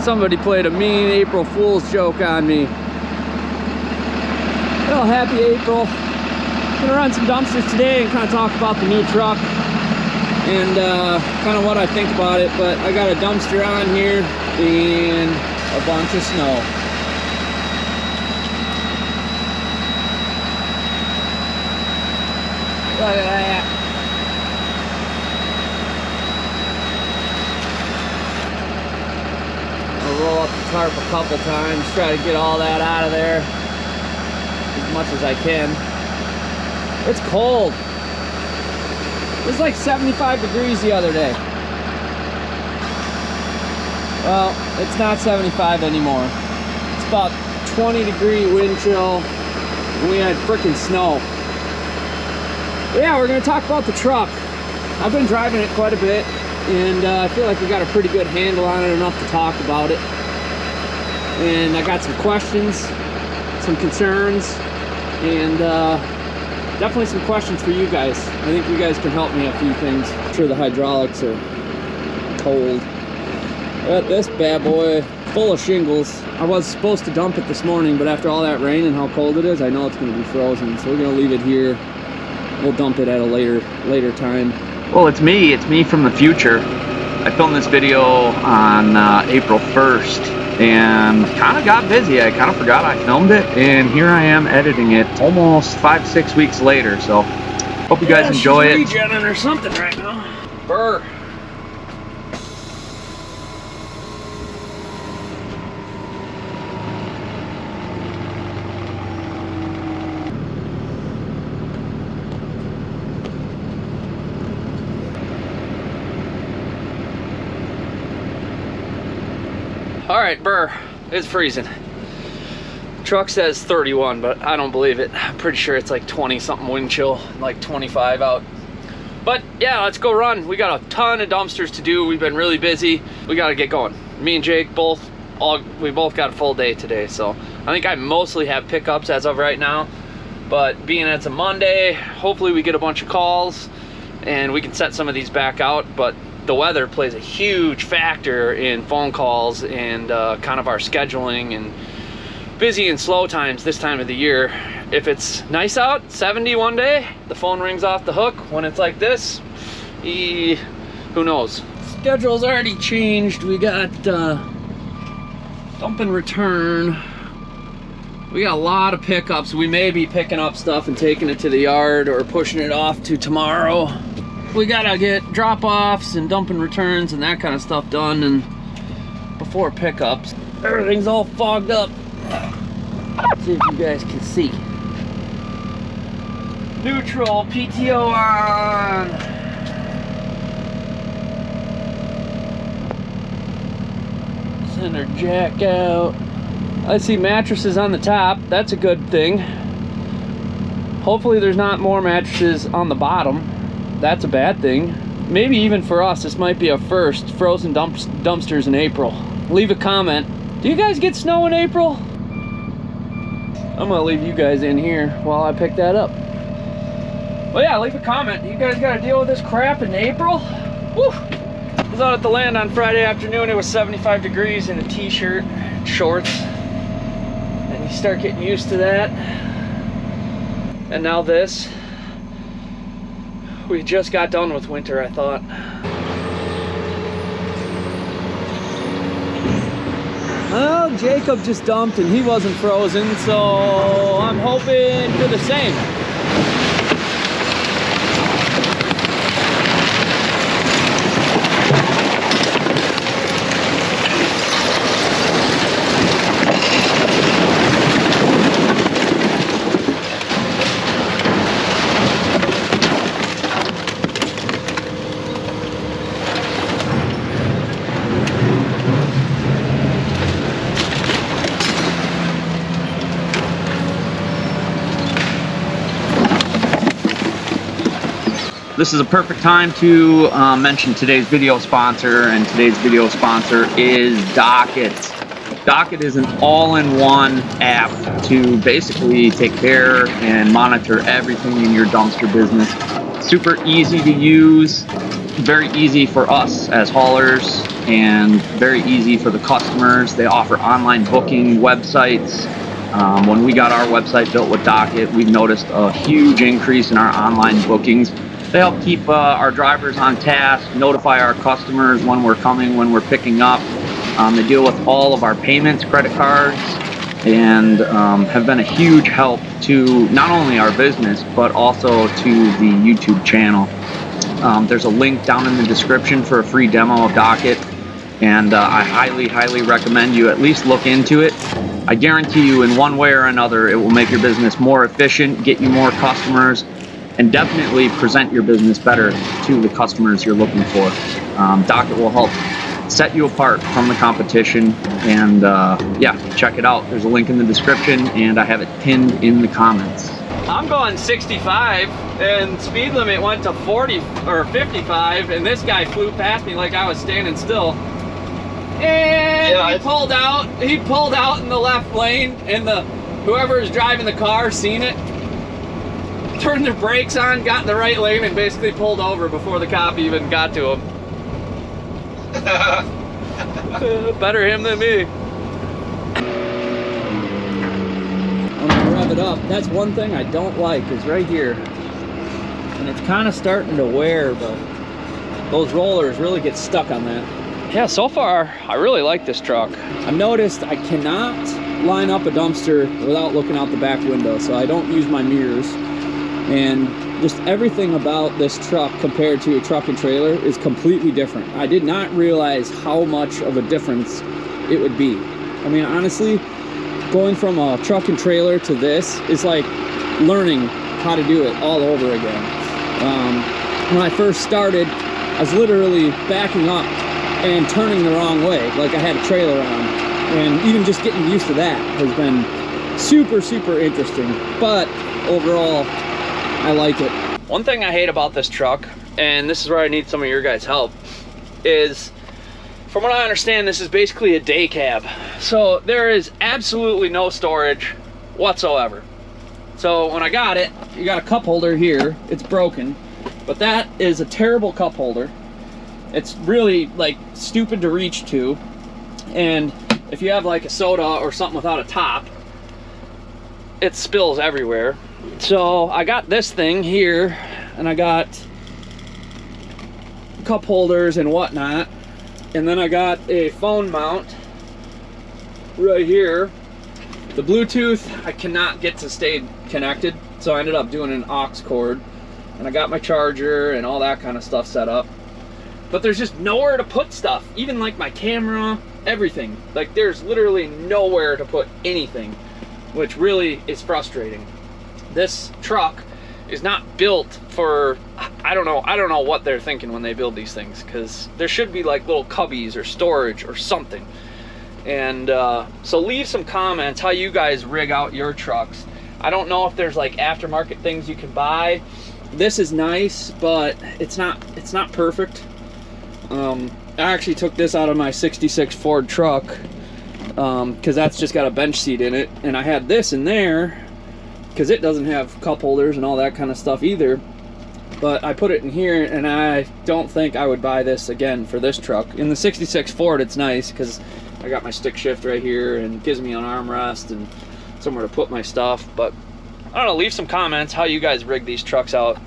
Somebody played a mean April Fool's joke on me. Well, happy April. Gonna run some dumpsters today and kind of talk about the new truck and kind of what I think about it. But I got a dumpster on here and a bunch of snow. Look at that. I'll roll up the tarp a couple times, try to get all that out of there as much as I can. It's cold. It was like 75 degrees the other day. Well, it's not 75 anymore. It's about 20-degree wind chill. We had freaking snow. But yeah, we're gonna talk about the truck. I've been driving it quite a bit, and I feel like we got a pretty good handle on it, enough to talk about it. And I got some questions, some concerns, and definitely some questions for you guys. I think you guys can help me a few things. I'm sure the hydraulics are cold. Got this bad boy full of shingles. I was supposed to dump it this morning, but after all that rain and how cold it is, I know it's gonna be frozen. So we're gonna leave it here. We'll dump it at a later time. Well, it's me from the future. I filmed this video on April 1st and kind of got busy. I kind of forgot I filmed it, and here I am editing it almost 5-6 weeks later. So hope you guys enjoy it. She's regenning or something right now. Burr. All right, Burr, it's freezing. Truck says 31, but I don't believe it. I'm pretty sure it's like 20 something wind chill, like 25 out. But yeah, let's go run. We got a ton of dumpsters to do. We've been really busy. We got to get going. Me and Jake we both got a full day today. So I think I mostly have pickups as of right now, but being it's a Monday, hopefully we get a bunch of calls and we can set some of these back out. But the weather plays a huge factor in phone calls and kind of our scheduling and busy and slow times this time of the year. If it's nice out, 70 one day, the phone rings off the hook. When it's like this, who knows? Schedule's already changed. We got dump and return. We got a lot of pickups. We may be picking up stuff and taking it to the yard or pushing it off to tomorrow. We gotta get drop-offs and dump and returns and that kind of stuff done and before pickups. Everything's all fogged up. Let's see if you guys can see. Neutral, PTO on. Center jack out. I see mattresses on the top. That's a good thing. Hopefully there's not more mattresses on the bottom. That's a bad thing. Maybe even for us, this might be a first. Frozen dumpsters in April. Leave a comment. Do you guys get snow in April? I'm gonna leave you guys in here while I pick that up. Well, yeah, leave a comment. You guys gotta deal with this crap in April? Woo! I was out at the land on Friday afternoon. It was 75 degrees in a t-shirt, shorts. And you start getting used to that. And now this. We just got done with winter, I thought. Well, Jacob just dumped and he wasn't frozen, so I'm hoping for the same. This is a perfect time to mention today's video sponsor, and today's video sponsor is Docket. Docket is an all-in-one app to basically take care and monitor everything in your dumpster business. Super easy to use, very easy for us as haulers and very easy for the customers. They offer online booking websites. When we got our website built with Docket, we've noticed a huge increase in our online bookings. They help keep our drivers on task, notify our customers when we're coming, when we're picking up. They deal with all of our payments, credit cards, and have been a huge help to not only our business, but also to the YouTube channel. There's a link down in the description for a free demo of Docket, and I highly recommend you at least look into it. I guarantee you in one way or another it will make your business more efficient, get you more customers, and definitely present your business better to the customers you're looking for. Docket will help set you apart from the competition, and yeah, check it out. There's a link in the description, and I have it pinned in the comments. I'm going 65 and speed limit went to 40 or 55, and this guy flew past me like I was standing still. And yeah, he pulled out in the left lane, and whoever is driving the car seen it, turned their brakes on, got in the right lane, and basically pulled over before the cop even got to him. Better him than me. I'm gonna rev it up. That's one thing I don't like, is right here, and it's kind of starting to wear, but those rollers really get stuck on that. Yeah, so far I really like this truck. I've noticed I cannot line up a dumpster without looking out the back window, so I don't use my mirrors, and just everything about this truck compared to a truck and trailer is completely different. I did not realize how much of a difference it would be. I mean, honestly, going from a truck and trailer to this is like learning how to do it all over again. When I first started, I was literally backing up and turning the wrong way, like I had a trailer on. And even just getting used to that has been super interesting. But overall, I like it. One thing I hate about this truck, and this is where I need some of your guys' help, is from what I understand, this is basically a day cab. So there is absolutely no storage whatsoever. So when I got it, you got a cup holder here. It's broken, but that is a terrible cup holder. It's really like stupid to reach to, and if you have like a soda or something without a top, it spills everywhere. So I got this thing here, and I got cup holders and whatnot, and then I got a phone mount right here. The Bluetooth I cannot get to stay connected, so I ended up doing an aux cord, and I got my charger and all that kind of stuff set up. But there's just nowhere to put stuff, even like my camera, everything. Like there's literally nowhere to put anything, which really is frustrating. This truck is not built for, I don't know what they're thinking when they build these things, because there should be like little cubbies or storage or something. And so leave some comments how you guys rig out your trucks. I don't know if there's like aftermarket things you can buy. This is nice, but it's not perfect. I actually took this out of my 66 Ford truck because that's just got a bench seat in it, and I had this in there because it doesn't have cup holders and all that kind of stuff either. But I put it in here, and I don't think I would buy this again for this truck. In the 66 Ford, it's nice because I got my stick shift right here and gives me an armrest and somewhere to put my stuff. But I don't know, leave some comments how you guys rig these trucks out.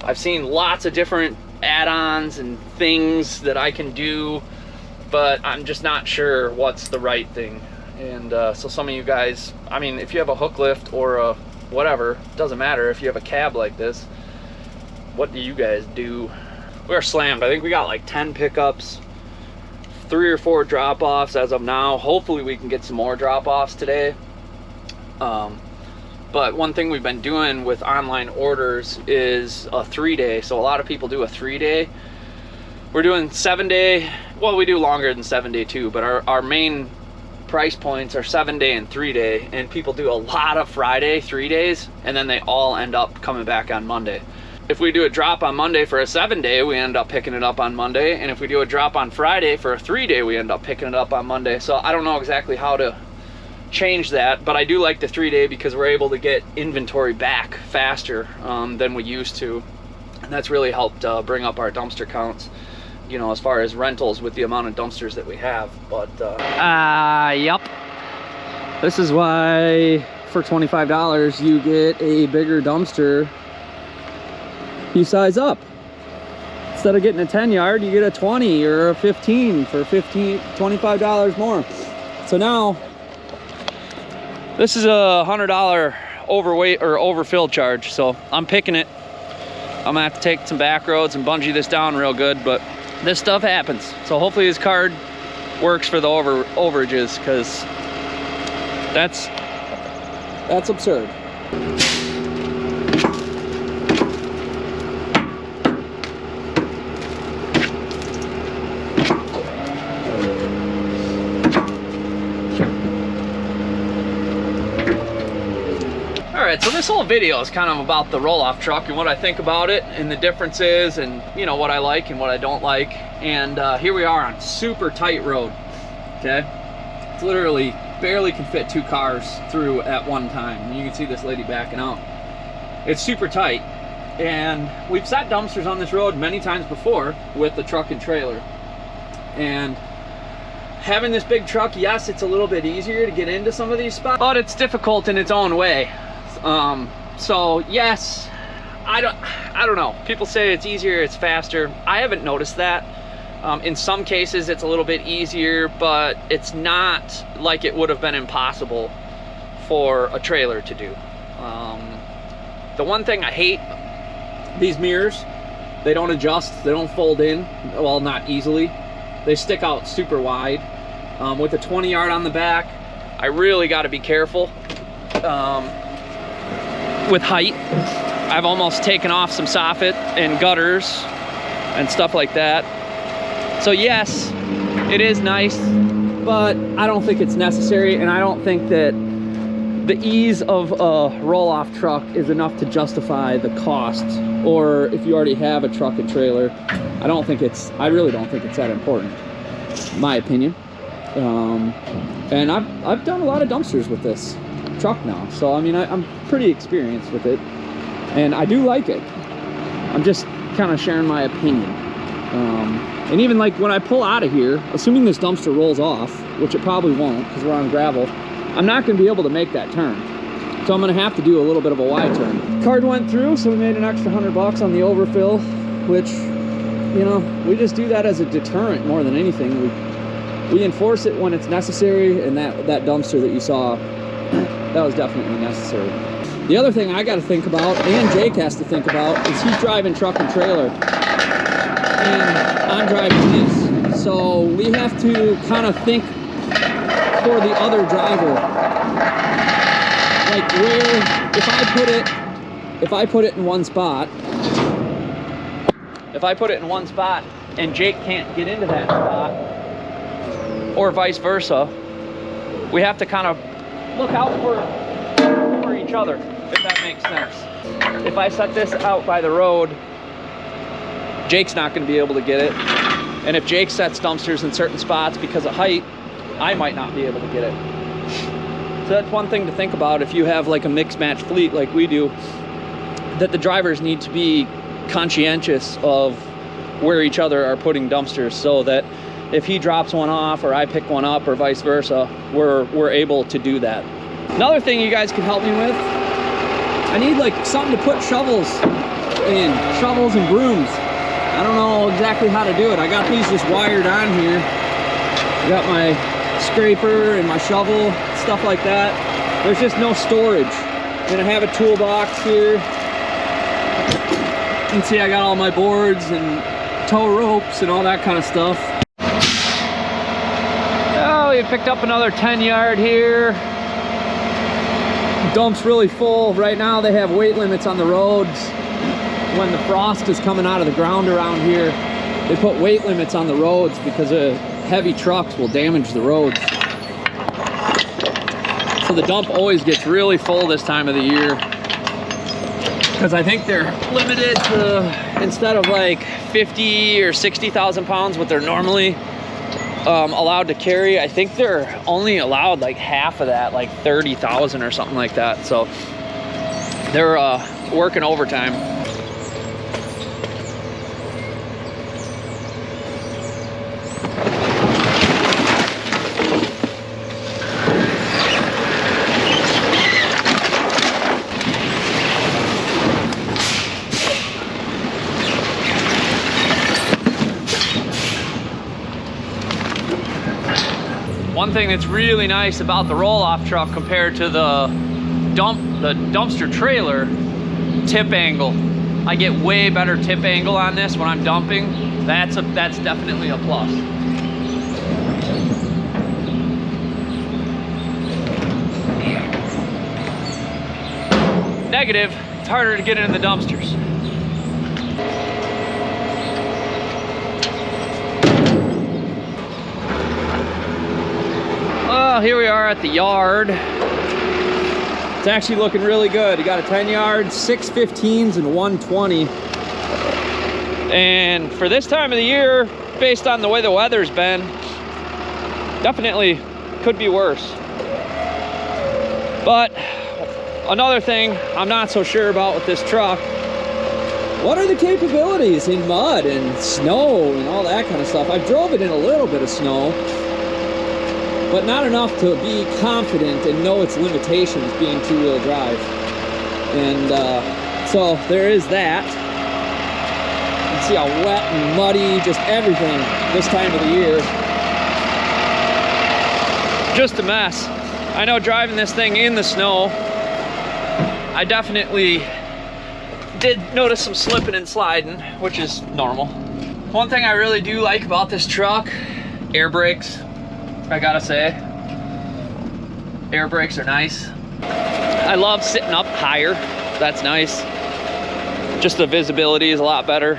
I've seen lots of different add-ons and things that I can do, but I'm just not sure what's the right thing. And so some of you guys, I mean, if you have a hook lift or a whatever, doesn't matter. If you have a cab like this, what do you guys do? We're slammed. I think we got like 10 pickups, 3 or 4 drop-offs as of now. Hopefully we can get some more drop-offs today. But one thing we've been doing with online orders is a 3-day. So a lot of people do a 3-day. We're doing 7-day. Well, we do longer than 7-day too, but our main price points are 7-day and 3-day. And people do a lot of Friday 3 days, and then they all end up coming back on Monday. If we do a drop on Monday for a 7-day, we end up picking it up on Monday. And if we do a drop on Friday for a 3-day, we end up picking it up on Monday. So I don't know exactly how to change that, but I do like the 3-day because we're able to get inventory back faster than we used to, and that's really helped bring up our dumpster counts. you know, as far as rentals with the amount of dumpsters that we have. But yep, this is why for $25 you get a bigger dumpster. You size up. Instead of getting a 10 yard, you get a 20 or a 15 for $25 more. So now this is a $100 overweight or overfill charge, so I'm picking it. I'm gonna have to take some back roads and bungee this down real good, but this stuff happens. So hopefully this card works for the overages, because that's absurd. Alright, so this whole video is kind of about the roll-off truck and what I think about it and the differences and, you know, what I like and what I don't like. And here we are on super tight road, okay? It's literally barely can fit 2 cars through at one time. And you can see this lady backing out. It's super tight. And we've set dumpsters on this road many times before with the truck and trailer. And having this big truck, yes, it's a little bit easier to get into some of these spots, but it's difficult in its own way. So yes, I don't know. People say it's easier, it's faster. I haven't noticed that. In some cases it's a little bit easier, but it's not like it would have been impossible for a trailer to do. The one thing I hate, these mirrors, they don't adjust, they don't fold in, well, not easily. They stick out super wide. With a 20 yard on the back, I really got to be careful. With height, I've almost taken off some soffit and gutters and stuff like that. So yes, it is nice, but I don't think it's necessary, and I don't think that the ease of a roll-off truck is enough to justify the cost. Or if you already have a truck and trailer, I really don't think it's that important, in my opinion. And I've done a lot of dumpsters with this truck now, so I mean I'm pretty experienced with it, and I do like it. I'm just kind of sharing my opinion. And even like when I pull out of here, assuming this dumpster rolls off, which it probably won't because we're on gravel, I'm not going to be able to make that turn, so I'm going to have to do a little bit of a wide turn. Card went through, so we made an extra $100 on the overfill, which, you know, we just do that as a deterrent more than anything. We enforce it when it's necessary, and that dumpster that you saw, that was definitely necessary. The other thing I got to think about, and Jake has to think about, is he's driving truck and trailer, and I'm driving his. So we have to kind of think for the other driver. Like where, if I put it in one spot, and Jake can't get into that spot, or vice versa, we have to kind of look out for each other, if that makes sense. If I set this out by the road, Jake's not going to be able to get it. And if Jake sets dumpsters in certain spots because of height, I might not be able to get it. So that's one thing to think about if you have like a mixed match fleet like we do, that the drivers need to be conscientious of where each other are putting dumpsters, so that if he drops one off or I pick one up or vice versa, we're able to do that. Another thing you guys can help me with, I need like something to put shovels in, shovels and brooms. I don't know exactly how to do it. I got these just wired on here. I got my scraper and my shovel, stuff like that. There's just no storage. And I have a toolbox here. You can see I got all my boards and tow ropes and all that kind of stuff. Oh, we picked up another 10 yard here. Dump's really full. Right now they have weight limits on the roads. When the frost is coming out of the ground around here, they put weight limits on the roads because heavy trucks will damage the roads. So the dump always gets really full this time of the year, because I think they're limited to, instead of like 50 or 60,000 pounds, what they're normally allowed to carry, I think they're only allowed like half of that, like 30,000 or something like that. So they're working overtime. One thing that's really nice about the roll-off truck compared to the dumpster trailer, tip angle. I get way better tip angle on this when I'm dumping. That's definitely a plus. Negative, it's harder to get into the dumpsters. Well, here we are at the yard. It's actually looking really good. You got a 10 yard, 6 15s and 120. And for this time of the year, based on the way the weather's been, definitely could be worse. But another thing I'm not so sure about with this truck, what are the capabilities in mud and snow and all that kind of stuff? I drove it in a little bit of snow, but not enough to be confident and know its limitations being two-wheel drive. And so there is that. You can see how wet and muddy, just everything this time of the year. Just a mess. I know driving this thing in the snow, I definitely did notice some slipping and sliding, which is normal. One thing I really do like about this truck, air brakes. I gotta say, air brakes are nice. I love sitting up higher. That's nice. Just the visibility is a lot better.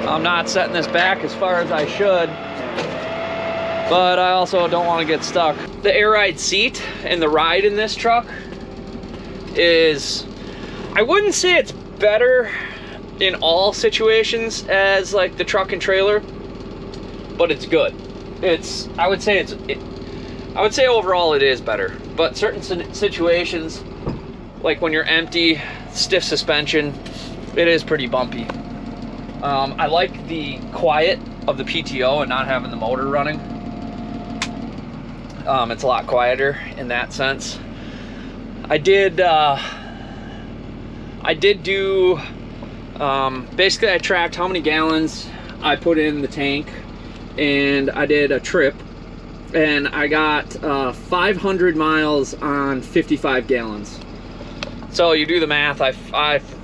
I'm not setting this back as far as I should, but I also don't want to get stuck. The air ride seat and the ride in this truck is, I wouldn't say it's better in all situations as like the truck and trailer, but it's good. I would say overall it is better, but certain situations, like when you're empty, stiff suspension, it is pretty bumpy. I like the quiet of the PTO and not having the motor running. It's a lot quieter in that sense. I did do, basically I tracked how many gallons I put in the tank, and I did a trip, and I got 500 miles on 55 gallons. So you do the math,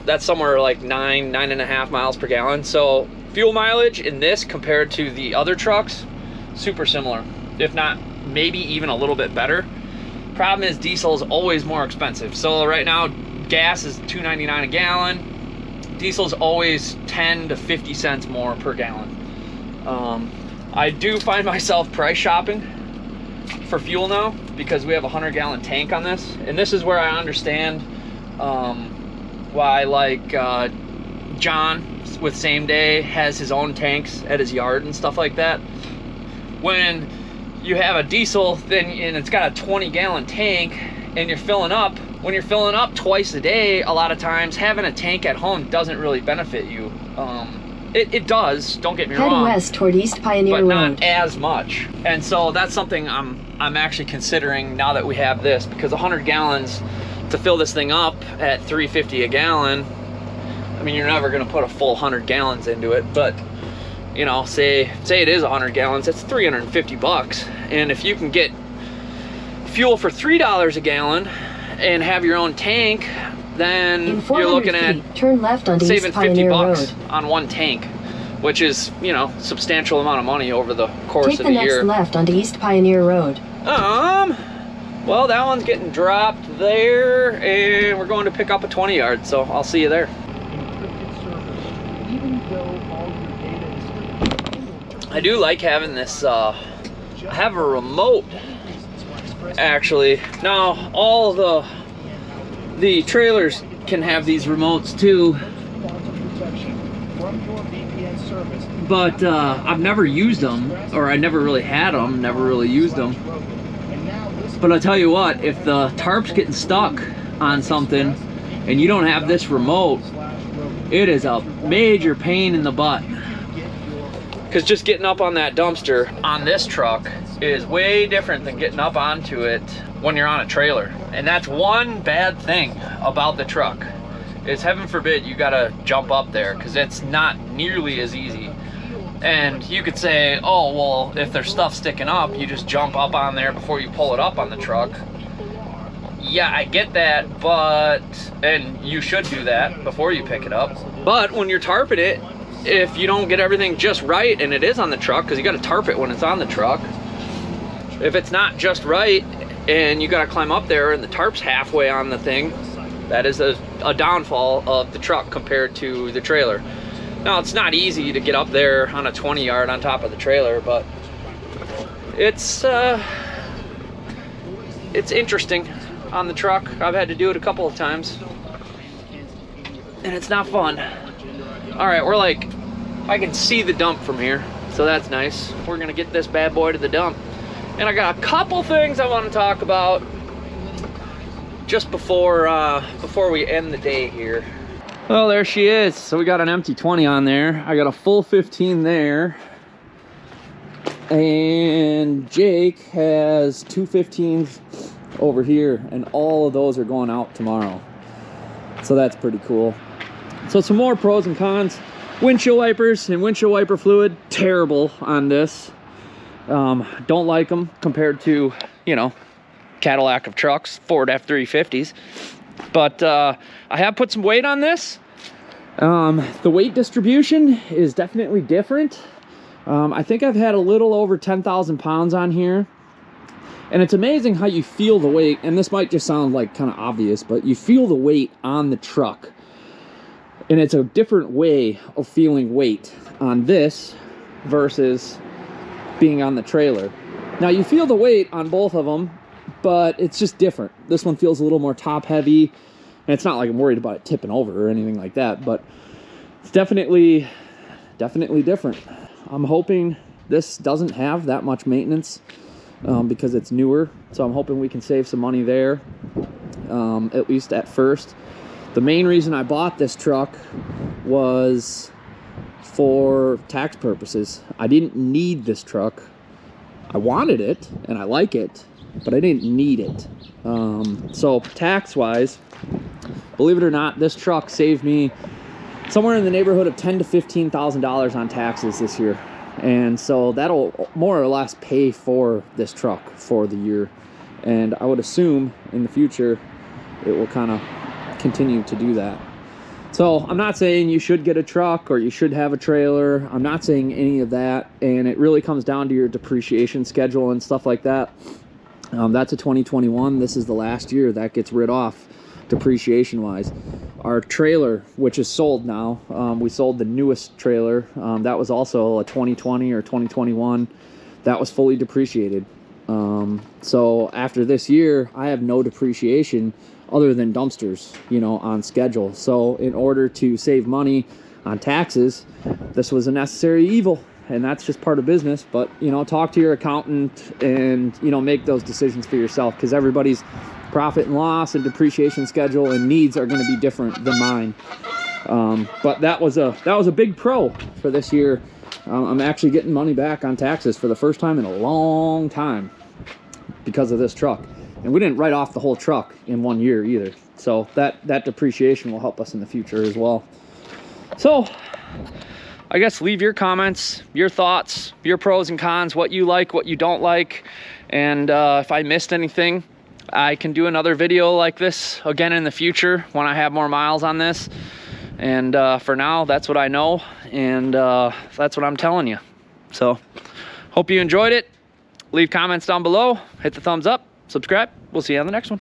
that's somewhere like 9.5 miles per gallon. So fuel mileage in this compared to the other trucks, super similar, if not maybe even a little bit better. Problem is diesel is always more expensive. So right now gas is $2.99 a gallon. Diesel is always 10 to 50 cents more per gallon. I do find myself price shopping for fuel now because we have a 100-gallon tank on this, and this is where I understand why, like John with Same Day has his own tanks at his yard and stuff like that. When you have a diesel, and it's got a 20-gallon tank, and you're filling up. When you're filling up twice a day, a lot of times having a tank at home doesn't really benefit you. It does, don't get me wrong. Head west toward East Pioneer Road. But not as much. And so that's something I'm actually considering now that we have this, because 100 gallons to fill this thing up at $3.50 a gallon, I mean, you're never gonna put a full 100 gallons into it, but you know, say it is 100 gallons, that's 350 bucks. And if you can get fuel for $3 a gallon and have your own tank, then you're looking at turn left onto saving East Pioneer 50 bucks Road. on one tank, which is, you know, substantial amount of money over the course of the year. Take the next left onto East Pioneer Road. Well, that one's getting dropped there, and we're going to pick up a 20 yard, so I'll see you there. I do like having this, I have a remote, actually. Now, all the trailers can have these remotes too, but I've never used them, or I never really had them, never really used them. But I'll tell you what, if the tarp's getting stuck on something and you don't have this remote, it is a major pain in the butt. Because just getting up on that dumpster on this truck is way different than getting up onto it when you're on a trailer. And that's one bad thing about the truck, is heaven forbid you gotta jump up there, because it's not nearly as easy And you could say, oh, well, if there's stuff sticking up, you just jump up on there before you pull it up on the truck. Yeah, I get that, and you should do that before you pick it up. But when you're tarping it, if you don't get everything just right, and it is on the truck, because you got to tarp it when it's on the truck, if it's not just right, and you got to climb up there, and the tarp's halfway on the thing, that is a downfall of the truck compared to the trailer. Now, it's not easy to get up there on a 20 yard on top of the trailer, but it's interesting on the truck. I've had to do it a couple of times, and it's not fun. All right, we're like, I can see the dump from here, so that's nice. We're gonna get this bad boy to the dump. And I got a couple things I want to talk about just before we end the day here. Well, there she is. So we got an empty 20 on there. I got a full 15 there. And Jake has 2 15s over here, and all of those are going out tomorrow. So that's pretty cool. So some more pros and cons. Windshield wipers and windshield wiper fluid, terrible on this. Don't like them compared to, you know, Cadillac of trucks, Ford F-350s. But I have put some weight on this. The weight distribution is definitely different. I think I've had a little over 10,000 pounds on here. And it's amazing how you feel the weight, and this might just sound like kind of obvious, but you feel the weight on the truck. And it's a different way of feeling weight on this versus being on the trailer. Now, you feel the weight on both of them, but it's just different. This one feels a little more top heavy, and it's not like I'm worried about it tipping over or anything like that, but it's definitely different. I'm hoping this doesn't have that much maintenance because it's newer, so I'm hoping we can save some money there, at least at first. The main reason I bought this truck was for tax purposes. I didn't need this truck. I wanted it and I like it, but I didn't need it. So tax-wise, believe it or not, this truck saved me somewhere in the neighborhood of $10,000 to $15,000 on taxes this year. And so that'll more or less pay for this truck for the year. And I would assume in the future it will kind of continue to do that. So I'm not saying you should get a truck or you should have a trailer. I'm not saying any of that. And it really comes down to your depreciation schedule and stuff like that. That's a 2021. This is the last year that gets rid off depreciation wise. Our trailer, which is sold now, we sold the newest trailer. That was also a 2020 or 2021. That was fully depreciated. So after this year, I have no depreciation other than dumpsters, you know, on schedule. So in order to save money on taxes, this was a necessary evil, and that's just part of business. But, you know, talk to your accountant and, you know, make those decisions for yourself, because everybody's profit and loss and depreciation schedule and needs are going to be different than mine. But that was a big pro for this year. I'm actually getting money back on taxes for the first time in a long time because of this truck. And we didn't write off the whole truck in 1 year either. So that depreciation will help us in the future as well. So I guess leave your comments, your thoughts, your pros and cons, what you like, what you don't like. And if I missed anything, I can do another video like this again in the future when I have more miles on this. And for now, that's what I know, and that's what I'm telling you. So hope you enjoyed it. Leave comments down below, hit the thumbs up, subscribe. We'll see you on the next one.